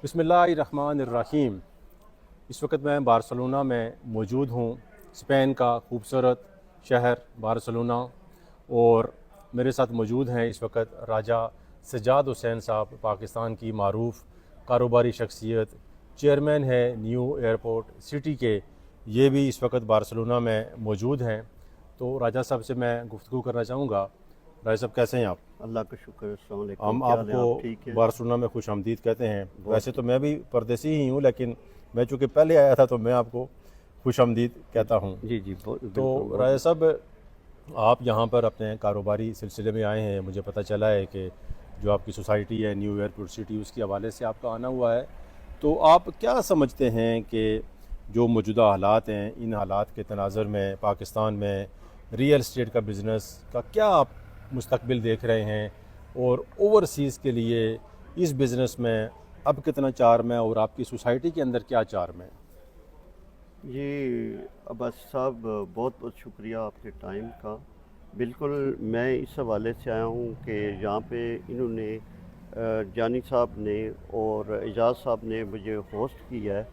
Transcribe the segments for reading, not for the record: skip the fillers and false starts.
بسم اللہ الرحمن الرحیم۔ اس وقت میں بارسلونا میں موجود ہوں، اسپین کا خوبصورت شہر بارسلونا، اور میرے ساتھ موجود ہیں اس وقت راجہ سجاد حسین صاحب، پاکستان کی معروف کاروباری شخصیت، چیئرمین ہے نیو ایئرپورٹ سٹی کے، یہ بھی اس وقت بارسلونا میں موجود ہیں۔ تو راجہ صاحب سے میں گفتگو کرنا چاہوں گا۔ راجہ صاحب کیسے ہیں آپ؟ اللہ کا شکر ہے، السلام علیکم۔ ہم کیا آپ حال ہے؟ کو ٹھیک ہیں؟ بارسلونا میں خوش آمدید کہتے ہیں۔ ویسے تو میں بھی پردیسی ہی ہوں، لیکن میں چونکہ پہلے آیا تھا تو میں آپ کو خوش آمدید کہتا ہوں۔ جی تو راجہ صاحب، آپ یہاں پر اپنے کاروباری سلسلے میں آئے ہیں، مجھے پتہ چلا ہے کہ جو آپ کی سوسائٹی ہے نیو ایئرپورٹ سٹی، اس کے حوالے سے آپ کا آنا ہوا ہے۔ تو آپ کیا سمجھتے ہیں کہ جو موجودہ حالات ہیں، ان حالات کے تناظر میں پاکستان میں ریئل اسٹیٹ کا بزنس کا کیا آپ مستقبل دیکھ رہے ہیں، اور اوورسیز کے لیے اس بزنس میں اب کتنا چارم ہے، اور آپ کی سوسائٹی کے اندر کیا چارم ہے؟ جی عباس صاحب، بہت بہت شکریہ آپ کے ٹائم کا۔ بالکل میں اس حوالے سے آیا ہوں کہ یہاں پہ انہوں نے جانی صاحب نے اور اعجاز صاحب نے مجھے ہوسٹ کیا ہے،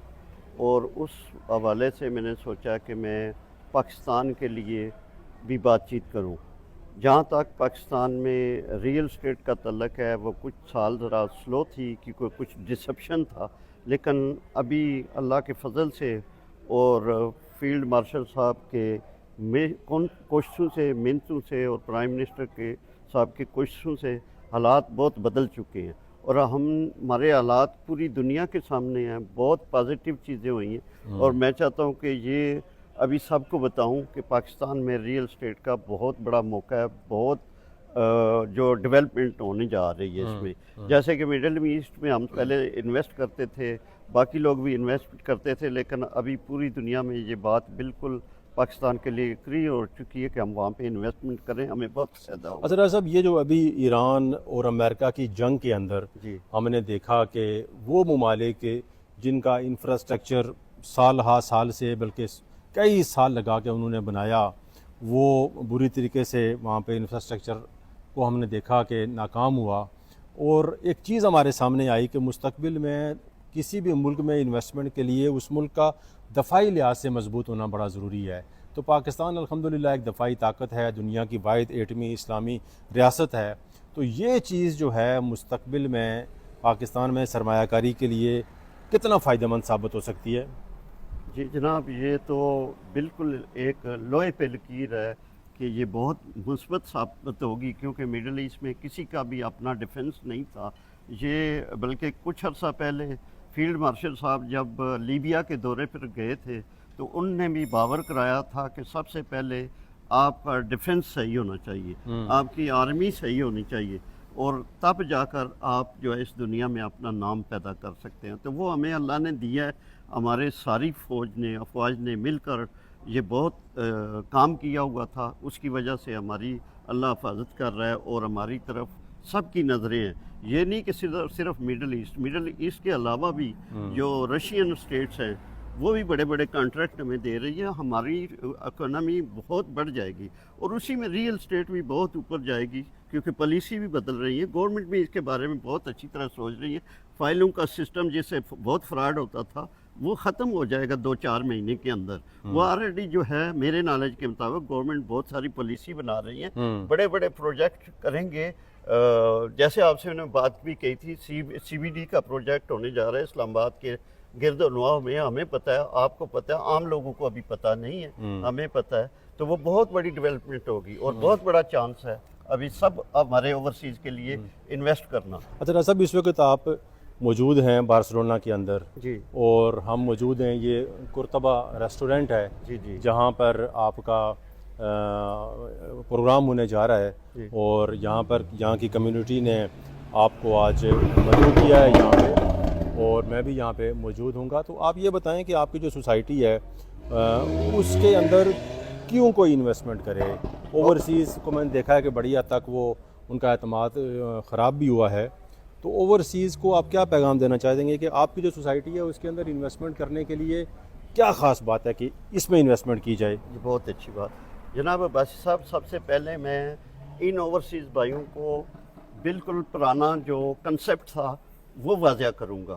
اور اس حوالے سے میں نے سوچا کہ میں پاکستان کے لیے بھی بات چیت کروں۔ جہاں تک پاکستان میں ریئل اسٹیٹ کا تعلق ہے، وہ کچھ سال ذرا سلو تھی کیونکہ کچھ ڈسپشن تھا، لیکن ابھی اللہ کے فضل سے اور فیلڈ مارشل صاحب کے کوششوں سے، محنتوں سے، اور پرائم منسٹر کے صاحب کی کوششوں سے حالات بہت بدل چکے ہیں، اور ہمارے حالات پوری دنیا کے سامنے ہیں۔ بہت پازیٹیو چیزیں ہوئی ہیں، اور میں چاہتا ہوں کہ یہ ابھی سب کو بتاؤں کہ پاکستان میں ریئل اسٹیٹ کا بہت بڑا موقع ہے، بہت جو ڈیولپمنٹ ہونے جا رہی ہے اس میں۔ جیسے کہ مڈل ایسٹ میں ہم پہلے انویسٹ کرتے تھے، باقی لوگ بھی انویسٹ کرتے تھے، لیکن ابھی پوری دنیا میں یہ بات بالکل پاکستان کے لیے کلیئر ہو چکی ہے کہ ہم وہاں پہ انویسٹمنٹ کریں، ہمیں بہت فائدہ ہوگا۔ راجہ صاحب، یہ جو ابھی ایران اور امریکہ کی جنگ کے اندر جی ہم نے دیکھا کہ وہ ممالک جن کا انفراسٹرکچر سال ہا سال سے بلکہ کئی سال لگا کے انہوں نے بنایا، وہ بری طریقے سے وہاں پہ انفراسٹرکچر کو ہم نے دیکھا کہ ناکام ہوا۔ اور ایک چیز ہمارے سامنے آئی کہ مستقبل میں کسی بھی ملک میں انویسٹمنٹ کے لیے اس ملک کا دفاعی لحاظ سے مضبوط ہونا بڑا ضروری ہے۔ تو پاکستان الحمدللہ ایک دفاعی طاقت ہے، دنیا کی واحد ایٹمی اسلامی ریاست ہے۔ تو یہ چیز جو ہے مستقبل میں پاکستان میں سرمایہ کاری کے لیے کتنا فائدہ مند ثابت ہو سکتی ہے؟ جی جناب، یہ تو بالکل ایک لوہے پہ لکیر ہے کہ یہ بہت مثبت ثابت ہوگی، کیونکہ مڈل ایسٹ میں کسی کا بھی اپنا ڈیفنس نہیں تھا۔ یہ بلکہ کچھ عرصہ پہلے فیلڈ مارشل صاحب جب لیبیا کے دورے پر گئے تھے تو ان نے بھی باور کرایا تھا کہ سب سے پہلے آپ کا ڈیفنس صحیح ہونا چاہیے، آپ کی آرمی صحیح ہونی چاہیے، اور تب جا کر آپ جو ہے اس دنیا میں اپنا نام پیدا کر سکتے ہیں۔ تو وہ ہمیں اللہ نے دیا ہے، ہمارے ساری افواج نے مل کر یہ بہت کام کیا ہوا تھا، اس کی وجہ سے ہماری اللہ حفاظت کر رہا ہے، اور ہماری طرف سب کی نظریں ہیں۔ یہ نہیں کہ صرف مڈل ایسٹ کے علاوہ بھی جو رشین اسٹیٹس ہیں وہ بھی بڑے بڑے کانٹریکٹ ہمیں دے رہی ہے، ہماری اکانومی بہت بڑھ جائے گی، اور اسی میں ریئل اسٹیٹ بھی بہت اوپر جائے گی، کیونکہ پالیسی بھی بدل رہی ہے، گورنمنٹ بھی اس کے بارے میں بہت اچھی طرح سوچ رہی ہے۔ فائلوں کا سسٹم جس سے بہت فراڈ ہوتا تھا وہ ختم ہو جائے گا 2-4 مہینے کے اندر۔ وہ آلریڈی جو ہے میرے نالج کے مطابق گورنمنٹ بہت ساری پالیسی بنا رہی ہے، بڑے بڑے پروجیکٹ کریں گے۔ جیسے آپ سے انہوں نے بات بھی کہی تھی، سی بی ڈی کا پروجیکٹ ہونے جا رہا ہے اسلام آباد کے گرد و نواح میں، ہمیں پتہ ہے، آپ کو پتہ ہے، عام لوگوں کو ابھی پتہ نہیں ہے، ہمیں پتہ ہے۔ تو وہ بہت بڑی ڈیولپمنٹ ہوگی، اور بہت بڑا چانس ہے ابھی سب ہمارے اوورسیز کے لیے انویسٹ کرنا۔ اچھا صاحب، اس وقت آپ موجود ہیں بارسلونا کے اندر، جی اور ہم موجود ہیں، یہ کرتبہ ریسٹورنٹ ہے جی جی جہاں پر آپ کا پروگرام ہونے جا رہا ہے، اور یہاں کی کمیونٹی نے آپ کو آج مدعو کیا ہے یہاں پہ، اور میں بھی یہاں پہ موجود ہوں گا۔ تو آپ یہ بتائیں کہ آپ کی جو سوسائٹی ہے اس کے اندر کیوں کوئی انویسٹمنٹ کرے؟ اوورسیز کو میں نے دیکھا ہے کہ بڑی حد تک وہ ان کا اعتماد خراب بھی ہوا ہے۔ تو اوورسیز کو آپ کیا پیغام دینا چاہیں گے کہ آپ کی جو سوسائٹی ہے اس کے اندر انویسٹمنٹ کرنے کے لیے کیا خاص بات ہے کہ اس میں انویسٹمنٹ کی جائے؟ یہ بہت اچھی بات جناب عباسی صاحب۔ سب سے پہلے میں ان اوورسیز بھائیوں کو بالکل پرانا جو کنسیپٹ تھا وہ واضح کروں گا